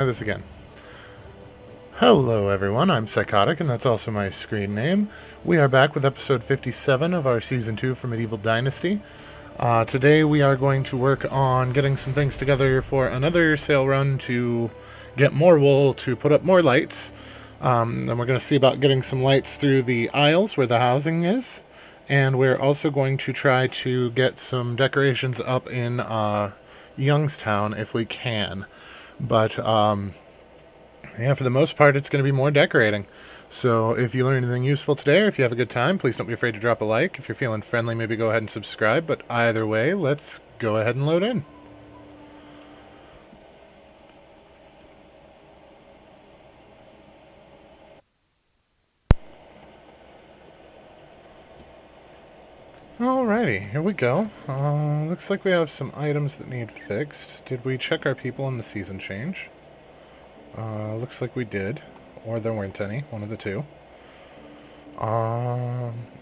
Try this again. Hello everyone, I'm Psychotic, and that's also my screen name. We are back with episode 57 of our Season 2 for Medieval Dynasty. Today we are going to work on getting some things together for another sale run to get more wool to put up more lights. Then we're going to see about getting some lights through the aisles where the housing is. And we're also going to try to get some decorations up in Youngstown if we can. But, yeah, for the most part, it's going to be more decorating. So if you learned anything useful today, or if you have a good time, please don't be afraid to drop a like. If you're feeling friendly, maybe go ahead and subscribe. But either way, let's go ahead and load in. Alrighty, here we go. Looks like we have some items that need fixed. Did we check our people in the season change? Looks like we did. Or there weren't any, one of the two.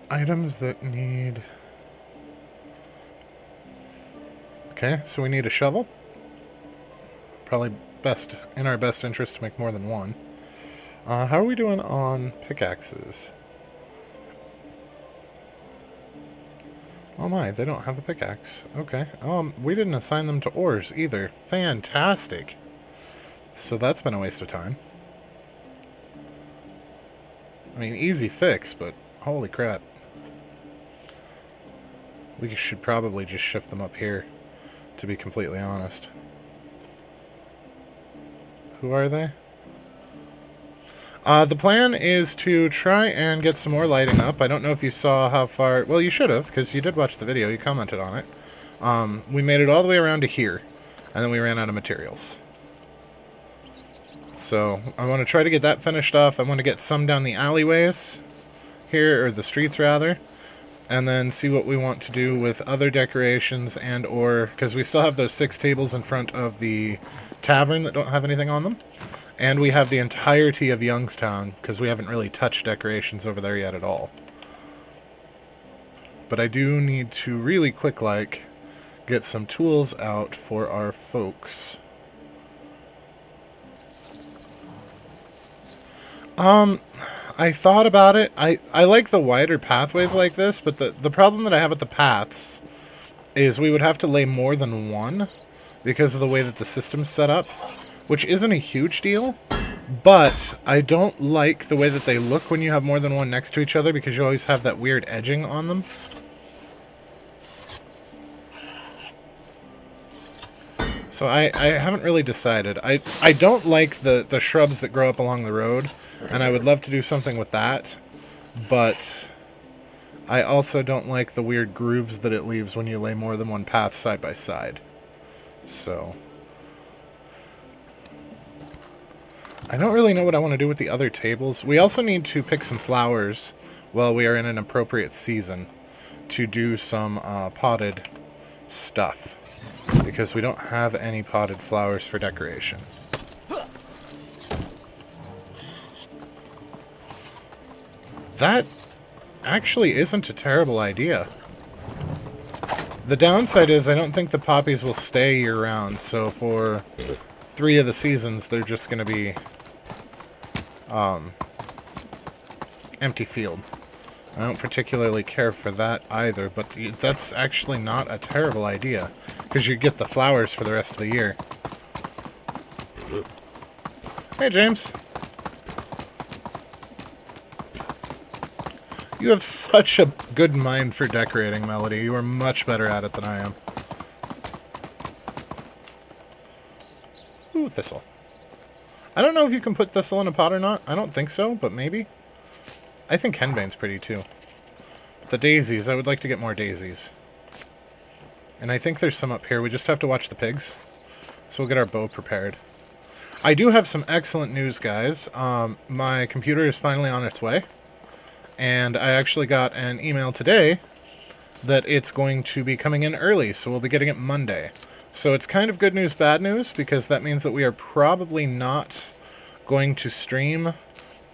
Items that need... Okay, so we need a shovel. Probably in our best interest to make more than one. How are we doing on pickaxes? Oh my, they don't have a pickaxe. Okay. We didn't assign them to ores either. Fantastic. So that's been a waste of time. I mean, easy fix, but holy crap. We should probably just shift them up here, to be completely honest. Who are they? The plan is to try and get some more lighting up. I don't know if you saw how far... Well, you should have, because you did watch the video. You commented on it. We made it all the way around to here, and then we ran out of materials. So, I want to try to get that finished off. I want to get some down the alleyways here, or the streets, rather. And then see what we want to do with other decorations and or... Because we still have those 6 tables in front of the tavern that don't have anything on them. And we have the entirety of Youngstown, because we haven't really touched decorations over there yet at all. But I do need to really quick-like get some tools out for our folks. I thought about it. I like the wider pathways like this, but the problem that I have with the paths is we would have to lay more than one because of the way that the system's set up, which isn't a huge deal, but I don't like the way that they look when you have more than one next to each other because you always have that weird edging on them. So I haven't really decided. I don't like the shrubs that grow up along the road, and I would love to do something with that, but I also don't like the weird grooves that it leaves when you lay more than one path side by side. So I don't really know what I want to do with the other tables. We also need to pick some flowers while we are in an appropriate season to do some potted stuff, because we don't have any potted flowers for decoration. That actually isn't a terrible idea. The downside is I don't think the poppies will stay year-round, so for 3 of the seasons they're just going to be empty field. I don't particularly care for that either, but that's actually not a terrible idea, because you get the flowers for the rest of the year. Hey, James. You have such a good mind for decorating, Melody. You are much better at it than I am. Ooh, thistle. I don't know if you can put thistle in a pot or not. I don't think so, but maybe. I think henbane's pretty, too. But the daisies, I would like to get more daisies. And I think there's some up here. We just have to watch the pigs. So we'll get our bow prepared. I do have some excellent news, guys. My computer is finally on its way. And I actually got an email today that it's going to be coming in early, so we'll be getting it Monday. So it's kind of good news, bad news, because that means that we are probably not going to stream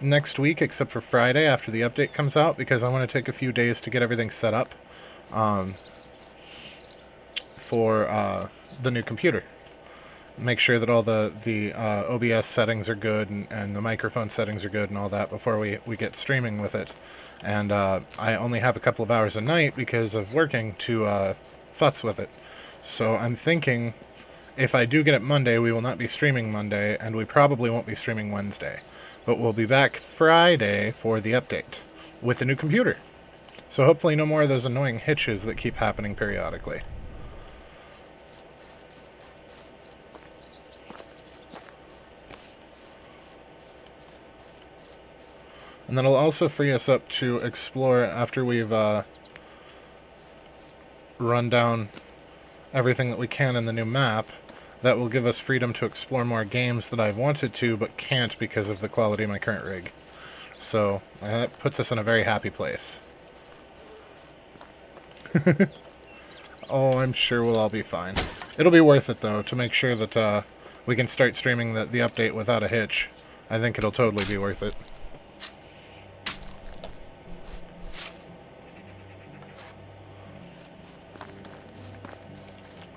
next week, except for Friday after the update comes out, because I want to take a few days to get everything set up for the new computer. make sure that all the OBS settings are good and the microphone settings are good and all that before we get streaming with it. And I only have a couple of hours a night because of working to futz with it. So I'm thinking if I do get it Monday, we will not be streaming Monday, and we probably won't be streaming Wednesday. But we'll be back Friday for the update with the new computer. So hopefully no more of those annoying hitches that keep happening periodically. And then it'll also free us up to explore after we've run down everything that we can in the new map. That will give us freedom to explore more games that I've wanted to, but can't because of the quality of my current rig. So that puts us in a very happy place. Oh, I'm sure we'll all be fine. It'll be worth it, though, to make sure that we can start streaming the update without a hitch. I think it'll totally be worth it.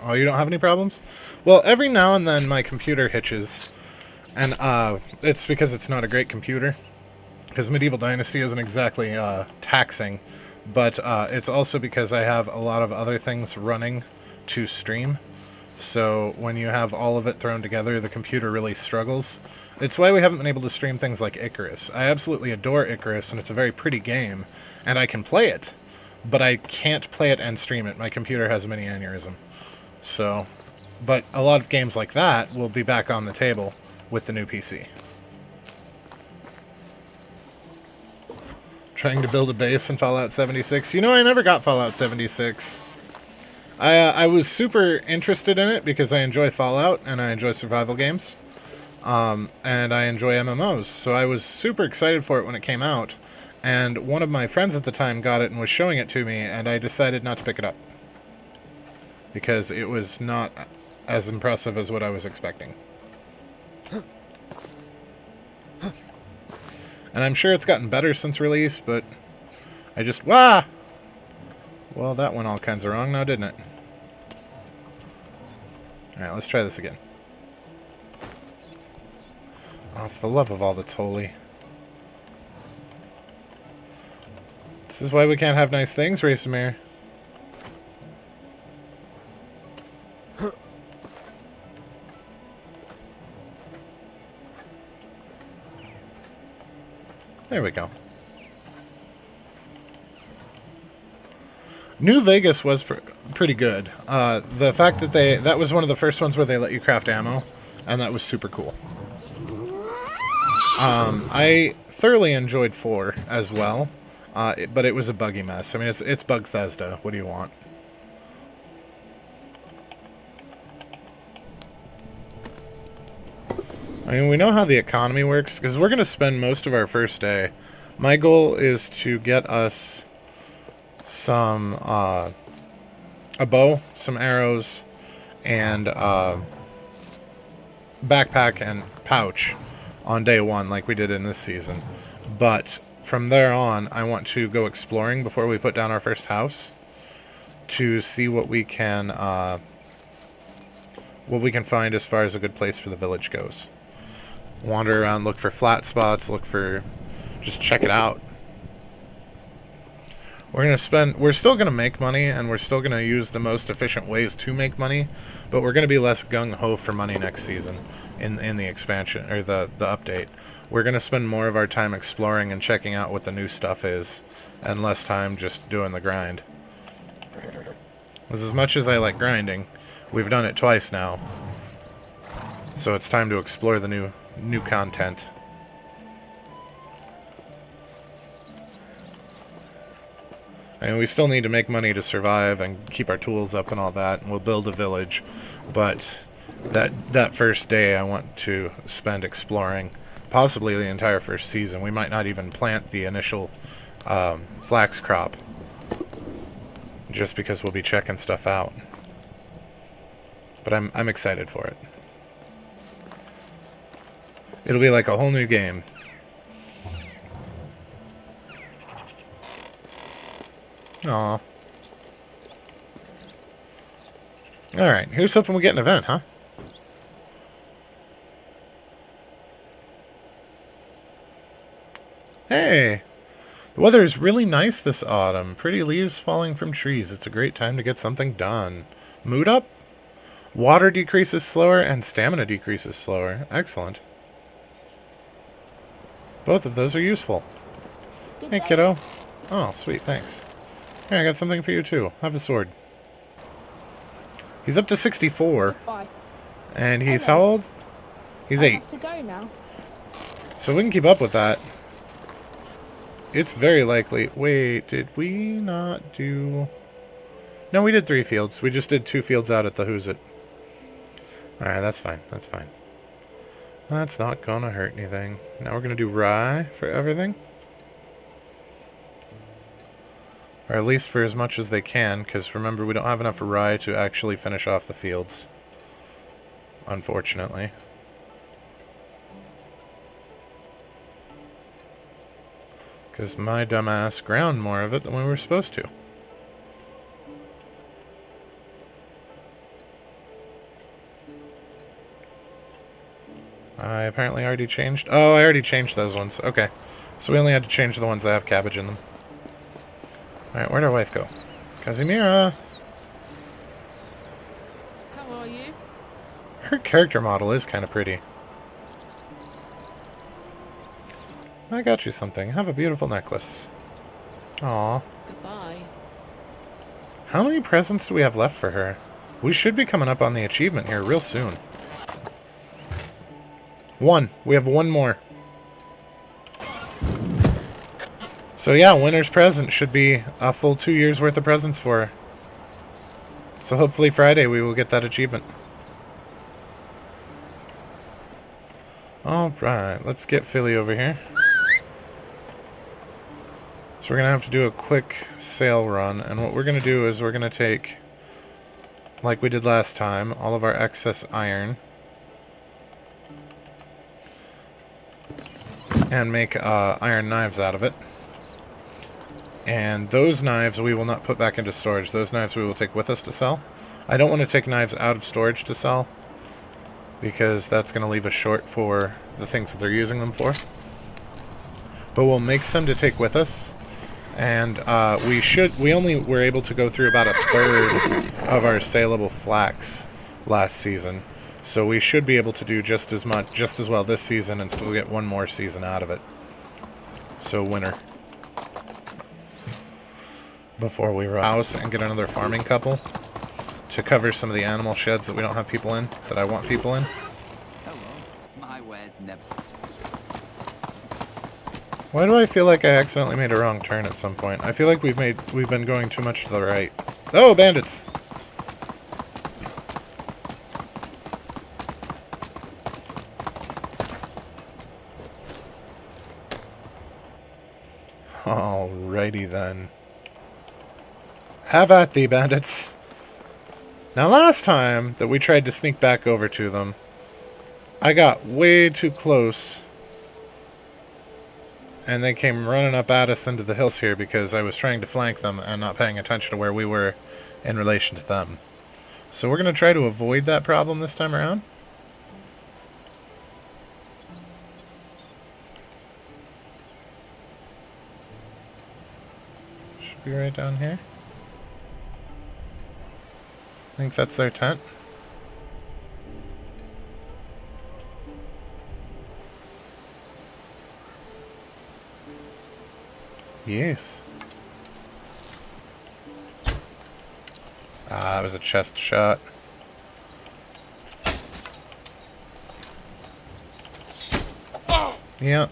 Oh, you don't have any problems? Well, every now and then my computer hitches, and it's because it's not a great computer, because Medieval Dynasty isn't exactly taxing, but it's also because I have a lot of other things running to stream, so when you have all of it thrown together, the computer really struggles. It's why we haven't been able to stream things like Icarus. I absolutely adore Icarus, and it's a very pretty game, and I can play it, but I can't play it and stream it. My computer has a mini aneurysm. So, but a lot of games like that will be back on the table with the new PC. Trying to build a base in Fallout 76. You know, I never got Fallout 76. I was super interested in it because I enjoy Fallout and I enjoy survival games. And I enjoy MMOs. So I was super excited for it when it came out. And one of my friends at the time got it and was showing it to me, and I decided not to pick it up. Because it was not as impressive as what I was expecting. And I'm sure it's gotten better since release, but I just... Wah! Well, that went all kinds of wrong now, didn't it? Alright, let's try this again. Oh, for the love of all that's holy. This is why we can't have nice things, Racemir. There we go. New Vegas was pretty good. The fact that that was one of the first ones where they let you craft ammo, and that was super cool. I thoroughly enjoyed 4 as well, but it was a buggy mess. I mean, it's Bugthesda. What do you want? I mean, we know how the economy works, because we're going to spend most of our first day. My goal is to get us some, a bow, some arrows, and backpack and pouch on day 1, like we did in this season. But from there on, I want to go exploring before we put down our first house to see what we can find as far as a good place for the village goes. Wander around, look for flat spots, just check it out. We're still gonna make money, and we're still gonna use the most efficient ways to make money, but we're gonna be less gung-ho for money next season in the expansion, or the update. We're gonna spend more of our time exploring and checking out what the new stuff is, and less time just doing the grind. Because as much as I like grinding, we've done it twice now. So it's time to explore the new content. And we still need to make money to survive and keep our tools up and all that, and we'll build a village. But that first day I want to spend exploring, possibly the entire first season. We might not even plant the initial flax crop, just because we'll be checking stuff out. But I'm excited for it. It'll be like a whole new game. Aw. Alright, here's hoping we get an event, huh? Hey! The weather is really nice this autumn. Pretty leaves falling from trees. It's a great time to get something done. Mood up? Water decreases slower and stamina decreases slower. Excellent. Both of those are useful. Good Hey, day. kiddo. Oh, sweet, thanks. Here, I got something for you, too. Have a sword. He's up to 64. Goodbye. And he's Hello. how old? He's I 8. have to go now. So we can keep up with that. It's very likely... Wait, did we not do... No, we did 3 fields. We just did 2 fields out at the Who's It. Alright, that's fine. That's fine. That's not gonna hurt anything. Now we're gonna do rye for everything. Or at least for as much as they can, because remember, we don't have enough rye to actually finish off the fields. Unfortunately. Because my dumbass ground more of it than we were supposed to. I apparently already changed... Oh, I already changed those ones. Okay. So we only had to change the ones that have cabbage in them. Alright, where'd our wife go? Kazimira! How are you? Her character model is kind of pretty. I got you something. Have a beautiful necklace. Aw. Goodbye. How many presents do we have left for her? We should be coming up on the achievement here real soon. 1. We have 1 more. So yeah, winter's present should be a full 2 years worth of presents for her. So hopefully Friday we will get that achievement. Alright, let's get Philly over here. So we're going to have to do a quick sale run, and what we're going to do is we're going to take, like we did last time, all of our excess iron and make iron knives out of it. And those knives we will not put back into storage. Those knives we will take with us to sell. I don't want to take knives out of storage to sell, because that's going to leave us short for the things that they're using them for. But we'll make some to take with us. And we only were able to go through about a third of our saleable flax last season. So we should be able to do just as well this season and still get 1 more season out of it. So winter. Before we run house and get another farming couple to cover some of the animal sheds that we don't have people in, that I want people in. Hello. My wares never. Why do I feel like I accidentally made a wrong turn at some point? I feel like we've been going too much to the right. Oh, bandits! Alrighty then. Have at thee, bandits! Now last time that we tried to sneak back over to them, I got way too close. And they came running up at us into the hills here because I was trying to flank them and not paying attention to where we were in relation to them. So we're going to try to avoid that problem this time around. Should be right down here. I think that's their tent. Yes. Ah, that was a chest shot. Yeah.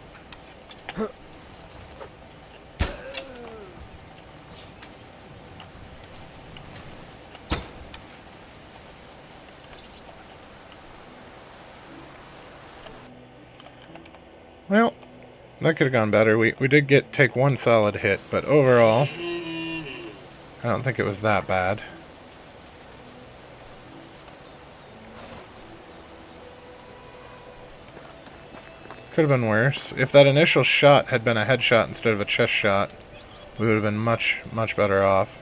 Well, that could have gone better. We did take 1 solid hit, but overall, I don't think it was that bad. Could have been worse. If that initial shot had been a headshot instead of a chest shot, we would have been much, much better off.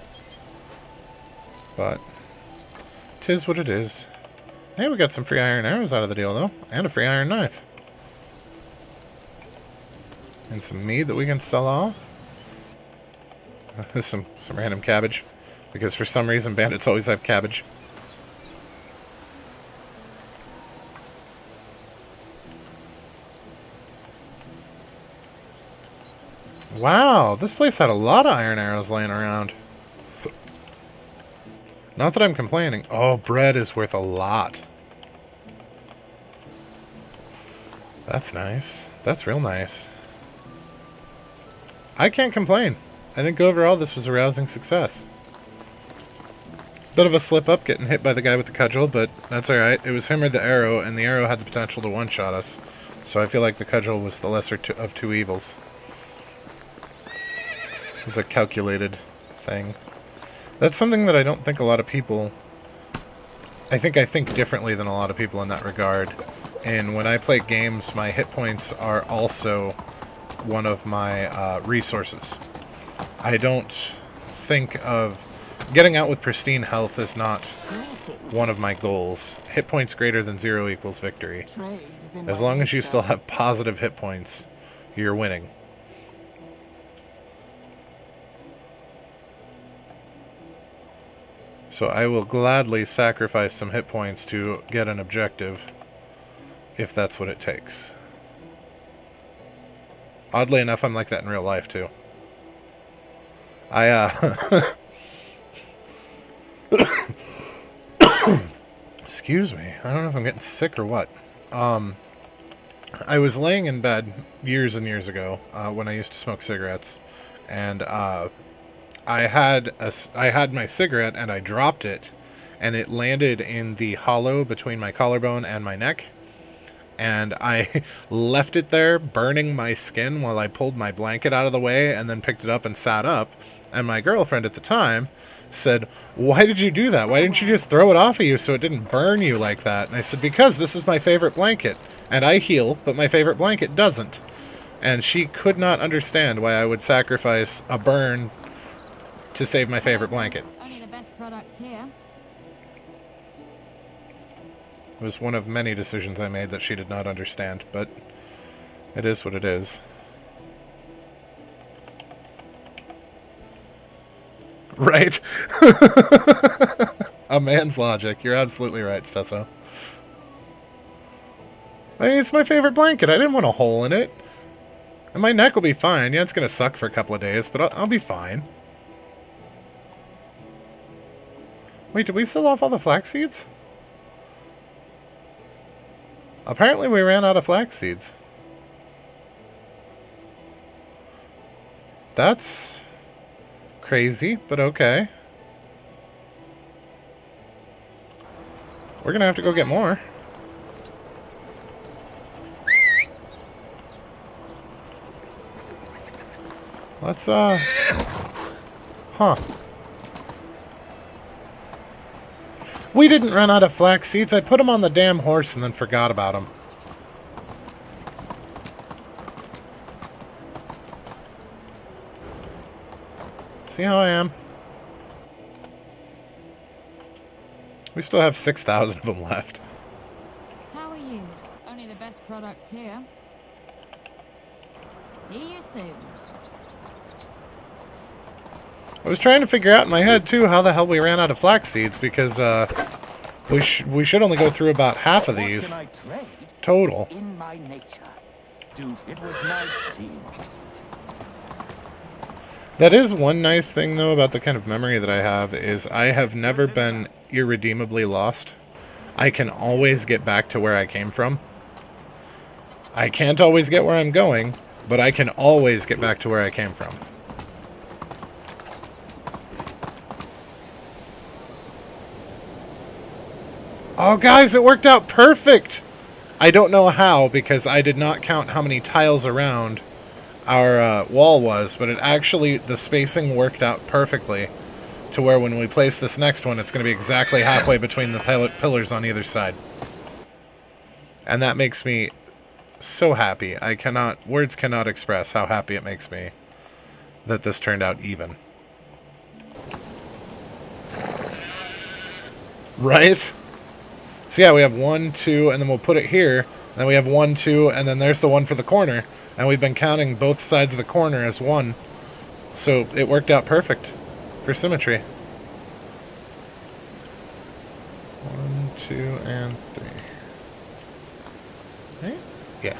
But, 'tis what it is. Hey, we got some free iron arrows out of the deal, though. And a free iron knife. And some meat that we can sell off. Some random cabbage. Because for some reason bandits always have cabbage. Wow, this place had a lot of iron arrows laying around. Not that I'm complaining. Oh, bread is worth a lot. That's nice. That's real nice. I can't complain. I think overall this was a rousing success. Bit of a slip up getting hit by the guy with the cudgel, but that's alright. It was him or the arrow, and the arrow had the potential to one-shot us. So I feel like the cudgel was the lesser of two evils. It was a calculated thing. That's something that I don't think a lot of people... I think differently than a lot of people in that regard. And when I play games, my hit points are also one of my resources. I don't think of... Getting out with pristine health is not one of my goals. Hit points greater than 0 equals victory. As long as you still have positive hit points, you're winning. So I will gladly sacrifice some hit points to get an objective, if that's what it takes. Oddly enough, I'm like that in real life, too. Excuse me. I don't know if I'm getting sick or what. I was laying in bed years and years ago when I used to smoke cigarettes, and I had my cigarette and I dropped it, and it landed in the hollow between my collarbone and my neck, and I left it there burning my skin while I pulled my blanket out of the way and then picked it up and sat up. And my girlfriend at the time said, "Why did you do that? Why didn't you just throw it off of you so it didn't burn you like that?" And I said, "Because this is my favorite blanket, and I heal, but my favorite blanket doesn't." And she could not understand why I would sacrifice a burn to save my favorite blanket. Only the best products here. It was one of many decisions I made that she did not understand, but it is what it is. Right? A man's logic. You're absolutely right, Stesso. I mean, it's my favorite blanket. I didn't want a hole in it. And my neck will be fine. Yeah, it's going to suck for a couple of days, but I'll be fine. Wait, did we sell off all the flax seeds? Apparently we ran out of flax seeds. That's crazy, but okay. We're gonna have to go get more. Let's, huh. We didn't run out of flax seeds. I put them on the damn horse and then forgot about them. See how I am? We still have 6,000 of them left. How are you? Only the best products here. See you soon. I was trying to figure out in my head, too, how the hell we ran out of flax seeds, because we should only go through about half of these total. In my nature. It was nice seeing you. That is one nice thing, though, about the kind of memory that I have, is I have never been irredeemably lost. I can always get back to where I came from. I can't always get where I'm going, but I can always get back to where I came from. Oh, guys, it worked out perfect! I don't know how, because I did not count how many tiles around our wall was, but it actually, the spacing worked out perfectly to where when we place this next one, it's going to be exactly halfway between the pillars on either side. And that makes me so happy. Words cannot express how happy it makes me that this turned out even. Right? So yeah, we have 1, 2, and then we'll put it here. Then we have 1, 2, and then there's the one for the corner. And we've been counting both sides of the corner as 1. So it worked out perfect for symmetry. 1, 2, and 3. Right? Yeah.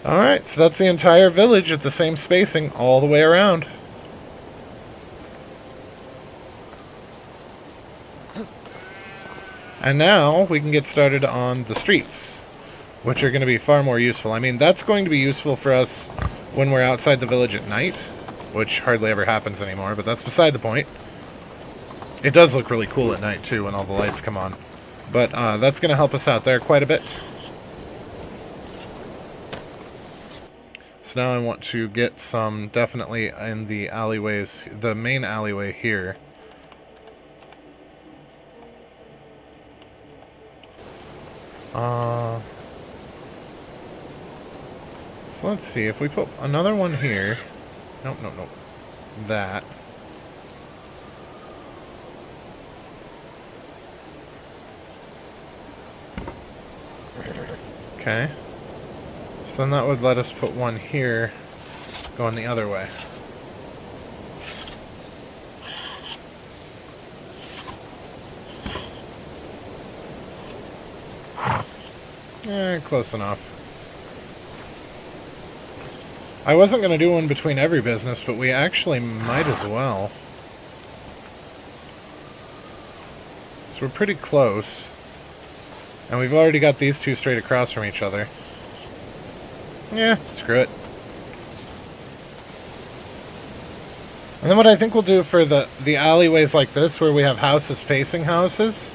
Alright, so that's the entire village at the same spacing all the way around. And now we can get started on the streets, which are going to be far more useful. I mean, that's going to be useful for us when we're outside the village at night, which hardly ever happens anymore, but that's beside the point. It does look really cool at night, too, when all the lights come on. But that's going to help us out there quite a bit. So now I want to get some definitely in the alleyways, the main alleyway here. So let's see, if we put another one here... Nope, nope, nope. That. Okay. So then that would let us put one here, going the other way. Close enough. I wasn't going to do one between every business, but we actually might as well. So we're pretty close. And we've already got these two straight across from each other. Yeah, screw it. And then what I think we'll do for the alleyways like this, where we have houses facing houses,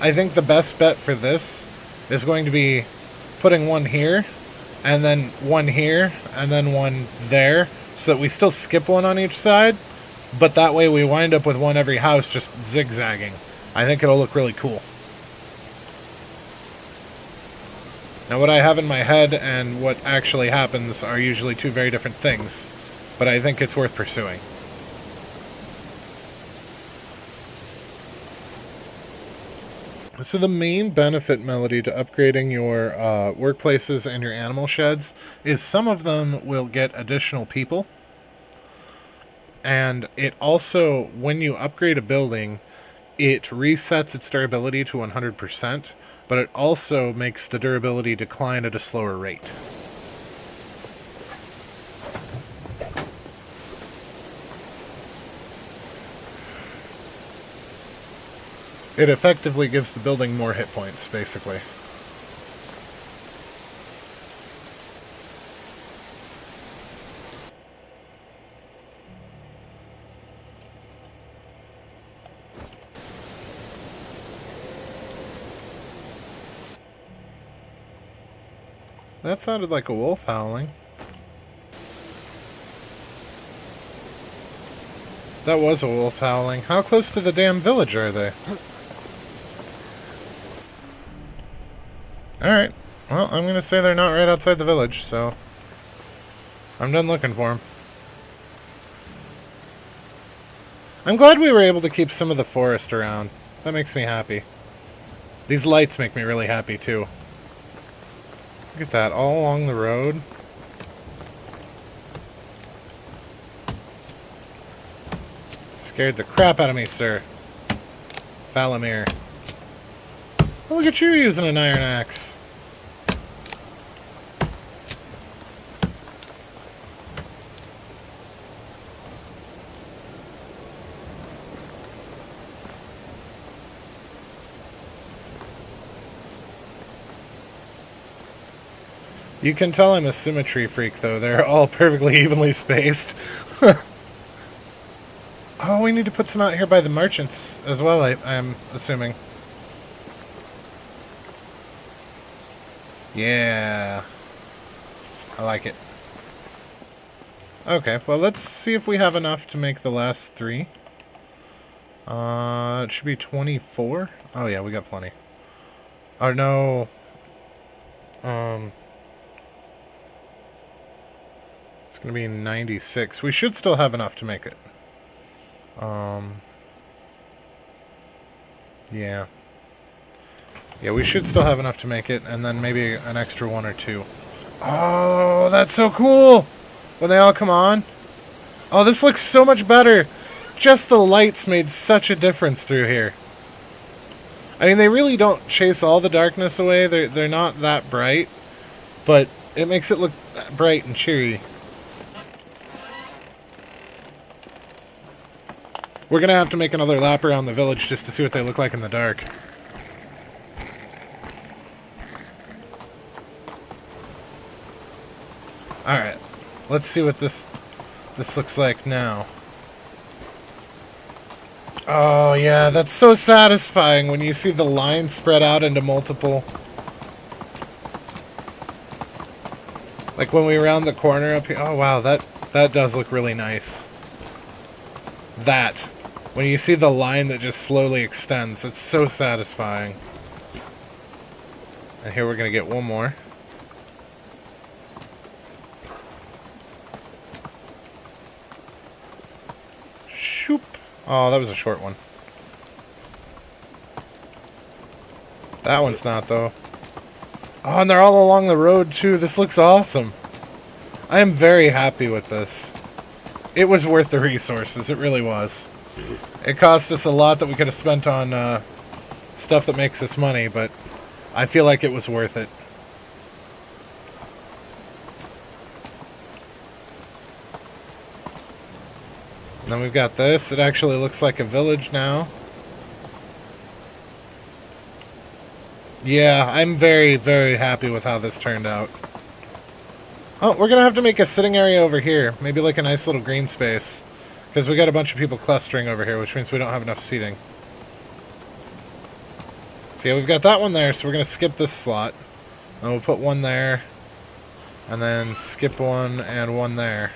I think the best bet for this is going to be putting one here, and then one here, and then one there, so that we still skip one on each side, but that way we wind up with one every house just zigzagging. I think it'll look really cool. Now what I have in my head and what actually happens are usually two very different things, but I think it's worth pursuing. So the main benefit, Melody, to upgrading your workplaces and your animal sheds is some of them will get additional people. And it also, when you upgrade a building, it resets its durability to 100%, but it also makes the durability decline at a slower rate. It effectively gives the building more hit points, basically. That sounded like a wolf howling. That was a wolf howling. How close to the damn village are they? Alright. Well, I'm going to say they're not right outside the village, so I'm done looking for them. I'm glad we were able to keep some of the forest around. That makes me happy. These lights make me really happy, too. Look at that, all along the road. Scared the crap out of me, sir. Falamir. Oh, look at you using an iron axe. You can tell I'm a symmetry freak, though. They're all perfectly evenly spaced. Oh, we need to put some out here by the merchants as well, I'm assuming. Yeah. I like it. Okay, well, let's see if we have enough to make the last 3. It should be 24. Oh, yeah, we got plenty. Oh, no. It's going to be 96. We should still have enough to make it. Yeah. Yeah, we should still have enough to make it, and then maybe an extra one or two. Oh, that's so cool! When they all come on. Oh, this looks so much better! Just the lights made such a difference through here. I mean, they really don't chase all the darkness away. They're not that bright, but it makes it look bright and cheery. We're gonna have to make another lap around the village just to see what they look like in the dark. Alright, let's see what this looks like now. Oh yeah, that's so satisfying when you see the line spread out into multiple. Like when we round the corner up here. Oh wow, that does look really nice. That. When you see the line that just slowly extends, that's so satisfying. And here we're going to get one more. Shoop. Oh, that was a short one. That one's not, though. Oh, and they're all along the road, too. This looks awesome. I am very happy with this. It was worth the resources. It really was. It cost us a lot that we could have spent on stuff that makes us money, but I feel like it was worth it. And then we've got this. It actually looks like a village now. Yeah, I'm very, very happy with how this turned out. Oh, we're going to have to make a sitting area over here. Maybe like a nice little green space. Because we got a bunch of people clustering over here, which means we don't have enough seating. So yeah, we've got that one there, so we're going to skip this slot. And we'll put one there. And then skip one and one there.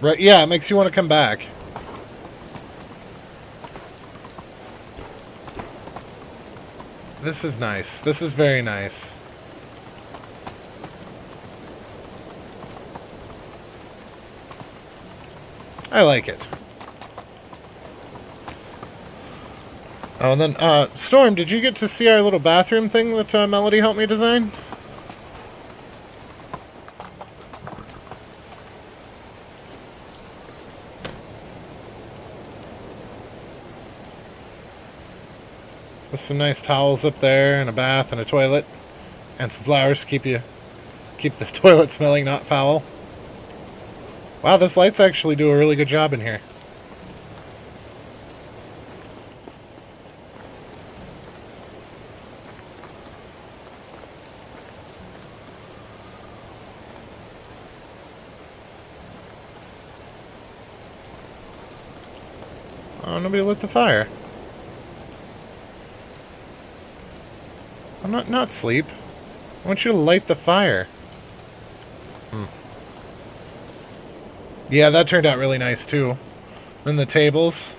Right, yeah, it makes you want to come back. This is nice. This is very nice. I like it. Oh, and then, Storm, did you get to see our little bathroom thing that Melody helped me design? With some nice towels up there, and a bath, and a toilet, and some flowers to keep the toilet smelling not foul. Wow, those lights actually do a really good job in here. Oh, nobody lit the fire. I'm not sleep. I want you to light the fire. Yeah, that turned out really nice too. Then the tables.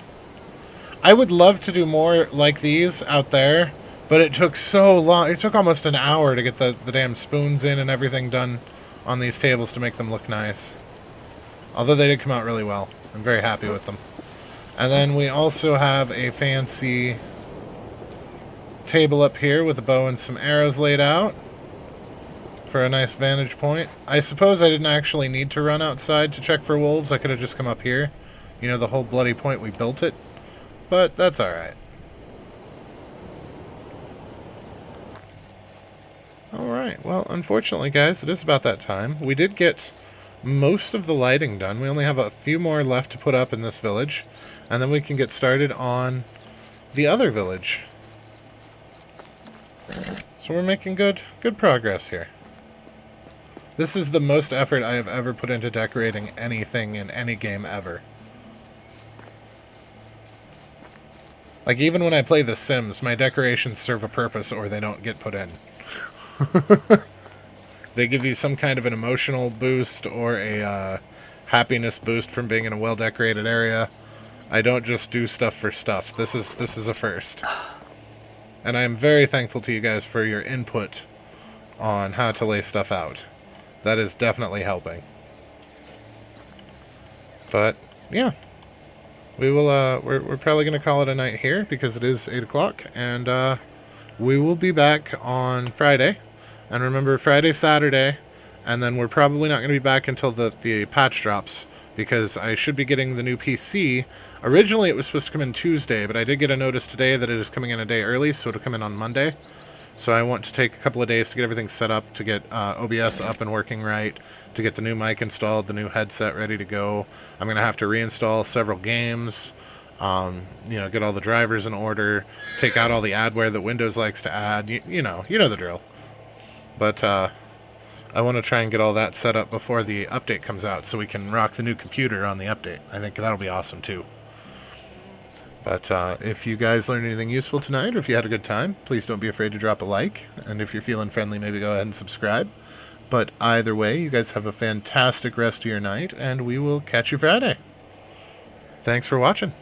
I would love to do more like these out there, but it took so long. It took almost an hour to get the damn spoons in and everything done on these tables to make them look nice. Although they did come out really well. I'm very happy with them. And then we also have a fancy table up here with a bow and some arrows laid out for a nice vantage point. I suppose I didn't actually need to run outside to check for wolves. I could have just come up here. You know, the whole bloody point we built it. But that's alright. Alright, well, unfortunately, guys, it is about that time. We did get most of the lighting done. We only have a few more left to put up in this village. And then we can get started on the other village. So we're making good progress here. This is the most effort I have ever put into decorating anything in any game ever. Like, even when I play The Sims, my decorations serve a purpose or they don't get put in. They give you some kind of an emotional boost or a happiness boost from being in a well-decorated area. I don't just do stuff for stuff. This is a first. And I am very thankful to you guys for your input on how to lay stuff out. That is definitely helping. But, yeah. we will, we're probably going to call it a night here because it is 8 o'clock, and we will be back on Friday. And remember, Friday, Saturday, and then we're probably not going to be back until the patch drops, because I should be getting the new PC. Originally, it was supposed to come in Tuesday, but I did get a notice today that it is coming in a day early, so it'll come in on Monday. So I want to take a couple of days to get everything set up, to get OBS up and working right, to get the new mic installed, the new headset ready to go. I'm going to have to reinstall several games, get all the drivers in order, take out all the adware that Windows likes to add. You know the drill. But I want to try and get all that set up before the update comes out so we can rock the new computer on the update. I think that'll be awesome too. But if you guys learned anything useful tonight, or if you had a good time, please don't be afraid to drop a like. And if you're feeling friendly, maybe go ahead and subscribe. But either way, you guys have a fantastic rest of your night, and we will catch you Friday. Thanks for watching.